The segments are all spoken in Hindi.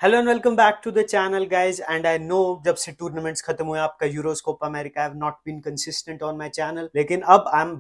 Hello and welcome back to the channel guys and I know जब से टूर्नामेंट्स खत्म हुए आपका Euros Copa America have not been consistent on my channel, लेकिन अब I am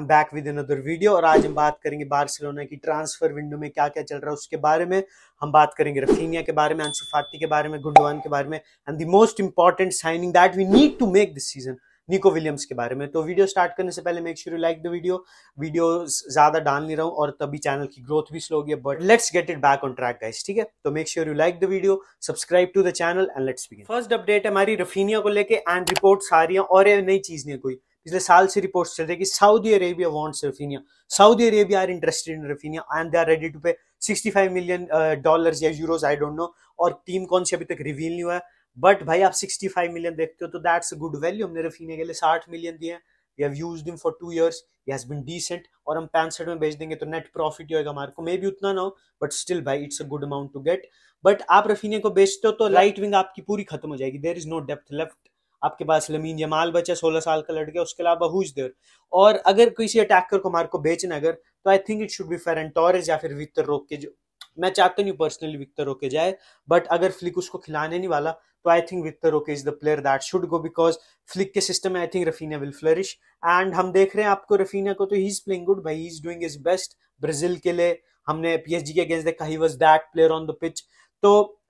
back with another video. और आज हम बात करेंगे बार्सिलोना की ट्रांसफर विंडो में क्या क्या चल रहा है उसके बारे में। हम बात करेंगे रफीनिया के बारे में, अंसु फाती के बारे में, गुंडोगान के बारे में, and the most important signing that we need to make this season, Nico Williams के बारे में। तो वीडियो स्टार्ट करने से पहले make sure you like the video ज्यादा डाल नहीं रहा हूँ और तभी चैनल की ग्रोथ भी स्लो होगी, but let's get it back on track guys. ठीक है, तो make sure you like the video, subscribe to the channel and let's begin. First update है हमारी रफीनिया को लेके एंड रिपोर्ट्स आ रही हैं और ये नई चीज नहीं है कोई, पिछले साल से रिपोर्ट्स चल रही है कि Saudi Arabia wants Raphinha, Saudi Arabia are interested in Raphinha and they are ready to pay 65 million dollars या यूरोज, आई डोंट नो, और टीम कौन सी अभी तक रिवील नहीं हुआ है। बट भाई आप 65 मिलियन देखते हो तो दैट्स अ गुड वैल्यू। हमने रफीनिया के लिए 60 मिलियन दिए हैं, we have used him for 2 years, he has been decent, और हम 65 में बेच देंगे तो नेट प्रॉफिट ही होगा हमारे को, मे भी उतना ना हो बट स्टिल भाई it's a good amount to get. But आप रफीनिया को बेचते हो तो राइट विंग आपकी पूरी खत्म हो जाएगी, there is no depth left. आपके पास लमीन यमाल बचा 16 साल का लड़का, उसके अलावा हु इज देयर। और अगर किसी अटैकर को हमारे को बेचना अगर, तो I think it should be Ferran Torres या फिर विक्टर रोके, जो मैं चाहता नहीं पर्सनली विक्टर रोके जाए, बट अगर फ्लिक उसको खिलाने नहीं वाला तो आई थिंक विक्टर रोके is the player that should go, because flick के सिस्टम में I think Raphinha will flourish. And हम देख रहे हैं आपको रफीनिया को, तो ही इज प्लेइंग गुड भाई, he is doing his best Brazil के लिए। हमने पीएसजी के अगेंस्ट देखा, he was that player on the pitch. तो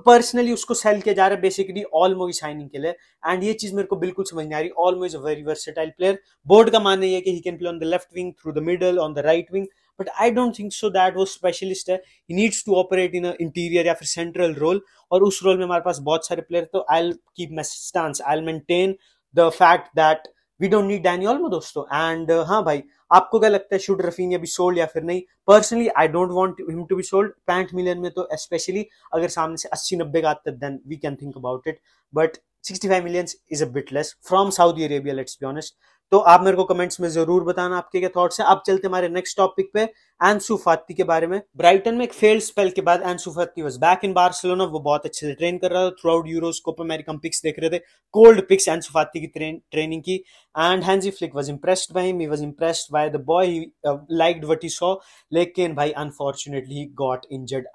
पर्सनली उसको सेल किया जा रहा है बेसिकली ऑलमो की साइनिंग के लिए, एंड ये चीज मेरे को बिल्कुल समझ नहीं आ रही। Olmo is a very versatile player, board का मानना है कि he can play on the left wing, through the middle, on the right wing, but I don't think so that वो स्पेशलिस्ट है। He needs to operate in interior या फिर सेंट्रल रोल, और उस रोल में हमारे पास बहुत सारे प्लेयर, तो I keep my stance, I maintain the fact that we don't need Dani Olmo दोस्तों। एंड हाँ भाई, आपको क्या लगता है, शुड रफीनिया बी सोल्ड या फिर नहीं? Personally I don't want him to be sold 65 million में, तो स्पेशली अगर सामने से 80-90 का आता है then we can think about it, but 65 million is a bit less from Saudi Arabia, let's be honest. तो आप मेरे को कमेंट्स में जरूर बताना आपके क्या थॉट्स हैं। अब चलते हमारे नेक्स्ट टॉपिक पे, एंसु फाती के बारे में। ब्राइटन में एक फेल्ड स्पेल के बाद Ansu Fati was back in Barcelona, वो बहुत अच्छे से ट्रेन कर रहा था throughout Euros, Copa America pics देख रहे थे, कोल्ड पिक्स एंसु फाती की ट्रेनिंग की, and Hansi Flick was impressed by him, he was impressed by the boy, he liked what he saw. लेकिन भाई unfortunately he got injured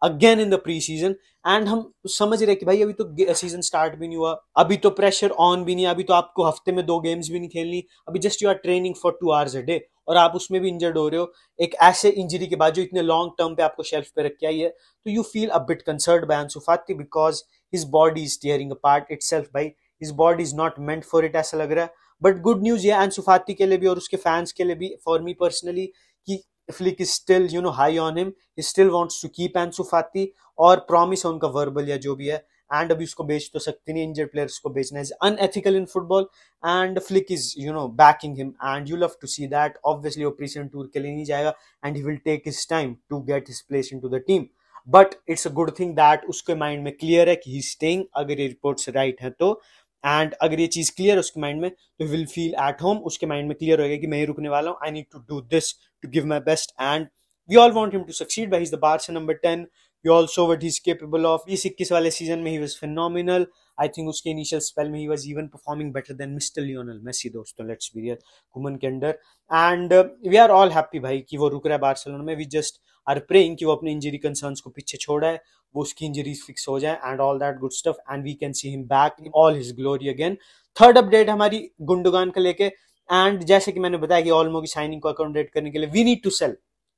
again in the pre season. And हम समझ रहे कि भाई अभी तो सीजन स्टार्ट भी नहीं हुआ, अभी तो प्रेशर ऑन भी नहीं, अभी तो आपको हफ्ते में 2 गेम्स भी नहीं खेलनी, अभी just you are training for 2 hours a day, और आप उसमें भी इंजर्ड हो रहे हो एक ऐसे इंजरी के बाद जो इतने लॉन्ग टर्म पे आपको शेल्फ पे रख के आई है। तो you feel a bit concerned by Ansu Fati because his body is tearing apart itself भाई, his body is not meant for it, ऐसा लग रहा है। बट गुड न्यूज ये अंसु फाती के लिए भी और उसके फैंस के लिए भी, फॉर मी पर्सनली, कि Flick is still high on him, he still wants to keep Ansu Fati, और प्रॉमिस है उनका वर्बल या जो भी है। एंड अभी उसको बेच तो सकते नहीं, इंजर्ड प्लेयर्स को बेचना is unethical in football, and Flick is backing him, and you love to see that. Obviously वो प्रीसीजन टूर के लिए नहीं जाएगा and he will take his time to get his place into the team, but it's a good thing that उसके माइंड में क्लियर है कि ही स्टेइंग, अगर ये रिपोर्ट्स राइट है तो। एंड अगर ये चीज क्लियर है उसके माइंड में तो विल फील एट होम, उसके माइंड में क्लियर होगा कि मैं ही रुकने वाला हूँ, I need to do this to give my best, and we all want him to succeed भाई, he is the Barca number 10, you also what he's capable of। 20-21 वाले सीजन में he was phenomenal, I think उसके इनिशियल स्पेल में he was even performing better than mister Lionel Messi दोस्तों, लेट्स बी रियल, कुमन के अंडर। And we are all happy भाई कि वो रुक रहा है बार्सिलोना में, वी जस्ट आर प्रेइंग कि वो अपने इंजरी कंसर्न्स को पीछे छोड़ा है, वो उसकी इंजरीज फिक्स हो जाए and all that good stuff, and we can see him back in all his glory again. Third update हमारी गुंडोगान का लेके, एंड जैसे कि मैंने बताया कि ऑलमो की साइनिंग को अकोमोडेट करने के लिए we need to sell,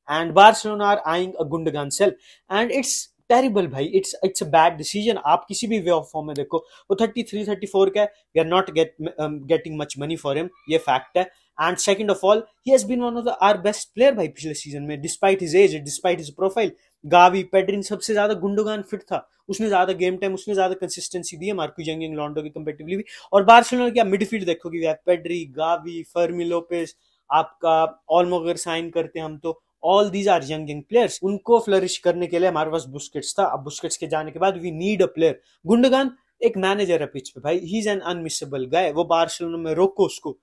and Barcelona are eyeing a Gundogan sell, and it's terrible भाई, इट्स अ बैड डिसीजन। आप किसी भी वे ऑफ फॉर्म में देखो, वो 33-34 का है, we are not getting much money for him, ये फैक्ट है। And second of all, he has been one of the our best player भाई पिछले सीजन में, despite his age, despite his profile. Gavi Pedri सबसे ज्यादा गुंडोगान फिट था, उसने ज्यादा गेम टाइम, उसने ज्यादा कंसिस्टेंसी दी है मार्को जंगिंग लॉन्डो की कंपेटिवली भी। और बार्सिलोना की आप मिडफील्ड देखोगे, we have Pedri, Gavi, Fermin Lopez, आपका ऑल्मो अगर साइन करते हैं हम तो all these are young players, उनको फ्लरिश करने के लिए हमारे पास बुस्केट्स था। अब बुस्केट्स के जाने के बाद वी नीड अ प्लेयर। गुंडोगान एक मैनेजर है पिच पे भाई, ही इज एन अनमिसेबल गाय, वो बार्सिलोना में रोको उसको,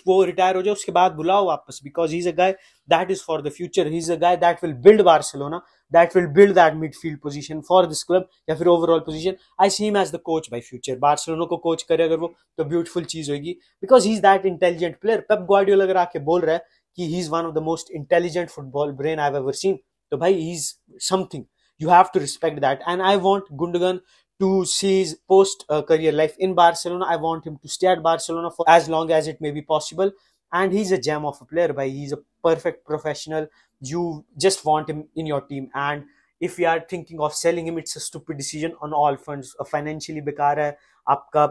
वो रिटायर हो जाए उसके बाद बुलाओ वापस, because he is a guy that is for the future, he is a guy that will build Barcelona, that will build that midfield position for this club या फिर overall position. I see him as the coach by future, Barcelona को कोच करे अगर वो, तो ब्यूटीफुल चीज होगी, because he is that intelligent player. Pep Guardiola अगर आके बोल रहा है कि he is one of the most intelligent football brain I have ever seen, तो भाई he is something, You have to respect that. And I want Gundogan to see his post career life in Barcelona. I want him to stay at Barcelona for as long as it may be possible. And he's a gem of a player, bhai. He's a perfect professional. You just want him in your team. And if we are thinking of selling him, it's a stupid decision on all fronts. Financially बेकार है आपका,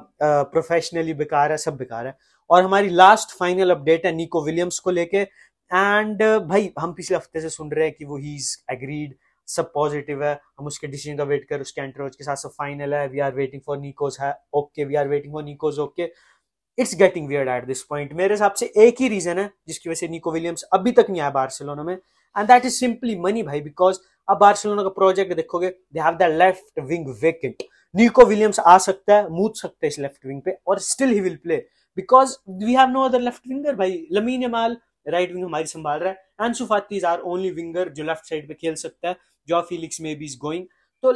प्रोफेशनली बेकार है, सब बेकार है. और हमारी लास्ट फाइनल अपडेट है निको विलियम्स को लेके. एंड भाई हम पिछले हफ्ते से सुन रहे हैं कि वो ही इज एग्रीड, सब पॉजिटिव है, हम उसके डिसीजन का वेट कर, उसके एंटरोज के साथ सब फाइनल है. We are waiting for Nico's है, okay, we are waiting for Nico's, okay. It's getting weird at this point. मेरे हिसाब से एक ही रीजन है जिसकी वजह से निको विलियम्स अभी तक नहीं आया बार्सिलोना में, and that is simply money भाई. बिकॉज अब बार्सिलोना का प्रोजेक्ट देखोगे, they have the left wing vacant. Nico Williams आ सकता है, मूव सकता है इस लेफ्ट विंग पे, और still he will play because we have no other left winger भाई. लमीन यमाल राइट विंग हमारी संभाल रहा है, Ansu Fati is our only winger जो लेफ्ट साइड पे खेल सकता है. Joao Felix maybe is going. तो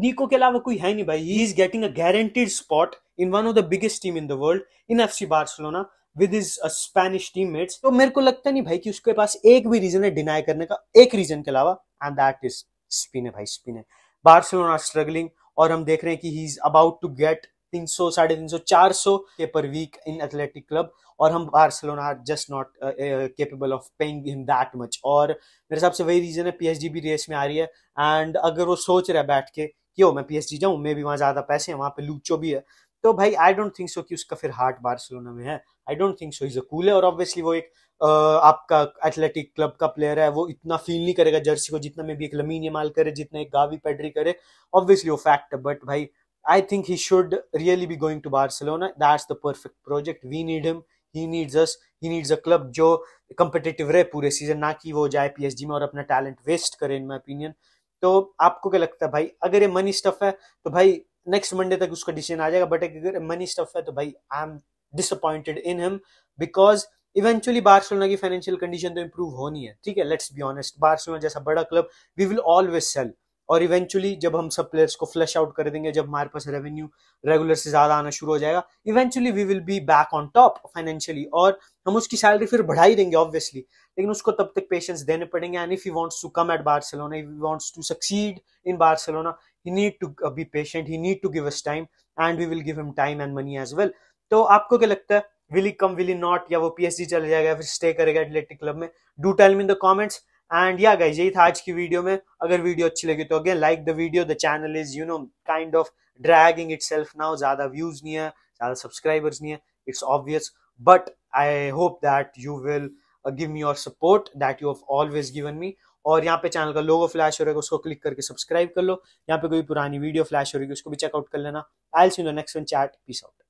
निको के अलावा कोई है नहीं भाई. He is getting a guaranteed spot in one of the biggest team in the world, in FC Barcelona with his Spanish teammates. तो मेरे को लगता नहीं भाई कि उसके पास एक भी रीजन है डिनाई करने का, एक रीजन के अलावा, एंड दैट इज स्पिन है भाई. स्पिन है. बार्सिलोना स्ट्रगलिंग, और हम देख रहे हैं कि he is about to get 300, 350, 400 के पर वीक इन एथलेटिक क्लब, और हम Barcelona are just not capable of paying him that much. और मेरे हिसाब से वही रीजन है, पीएसजी भी रेस में आ रही है. एंड अगर वो सोच रहा है बैठ के कि ओ मैं पीएसजी जाऊं, मैं भी वहां ज्यादा पैसे हैं, वहां पे लूचो भी है, तो भाई आई डोंट थिंक सो कि उसका फिर हार्ट बार्सिलोना में है. आई don't think so. Is a cool है, और ऑब्वियसली वो एक आपका एथलेटिक क्लब का प्लेयर है. वो इतना फील नहीं करेगा जर्सी को जितना में भी एक लमीन यमाल करे, जितना एक गावी पेड्री करे. ऑब्वियसली वो फैक्ट है, बट भाई I think he should really be going to Barcelona. That's the perfect project. We need him. He needs us. He needs a club जो competitive रहे पूरे सीजन, ना कि वो जाए पीएसजी में और अपना टैलेंट वेस्ट करे, इन माय ओपिनियन. तो आपको क्या लगता है भाई? अगर ये मनी स्टफ है तो भाई नेक्स्ट मंडे तक उसका डिसीजन आ जाएगा. बट अगर मनी स्टफ है तो भाई I am disappointed in him, because eventually Barcelona की फाइनेंशियल कंडीशन तो इंप्रूव होनी है. ठीक है, लेट्स बी ऑनेस्ट, बार्सिलोना जैसा बड़ा club, we will always sell. और इवेंचुअली जब हम सब प्लेयर्स को फ्लैश आउट कर देंगे, जब हमारे पास रेवेन्यू रेगुलर से ज्यादा आना शुरू हो जाएगा, eventually we will be back on top financially, और हम उसकी सैलरी फिर बढ़ा ही देंगे ऑब्वियसली. लेकिन उसको तब तक पेशेंस देने पड़ेंगे. And if he wants to come at Barcelona, if he wants to succeed in Barcelona, he need to be patient, he need to give us time, and we will give him time and money as well. तो आपको क्या लगता है, will he come, will he not, या वो पीएसजी चले जाएगा, फिर स्टे करेगा एथलेटिक क्लब में? Do tell me in the comments. And या गाइस, यही था आज की वीडियो में. अगर वीडियो अच्छी लगी तो again like the video. The channel is kind of dragging itself now. ज्यादा व्यूज नहीं है, ज्यादा सब्सक्राइबर्स नहीं है, it's obvious. But I hope that you will give me your support that you have always given me. और यहाँ पे चैनल का लोगो फ्लैश हो रहा है, उसको क्लिक करके सब्सक्राइब कर लो. यहाँ पे कोई पुरानी वीडियो फ्लैश हो रही है, उसको भी चेकआउट कर लेना. I will see you in the next one. Chat, peace out.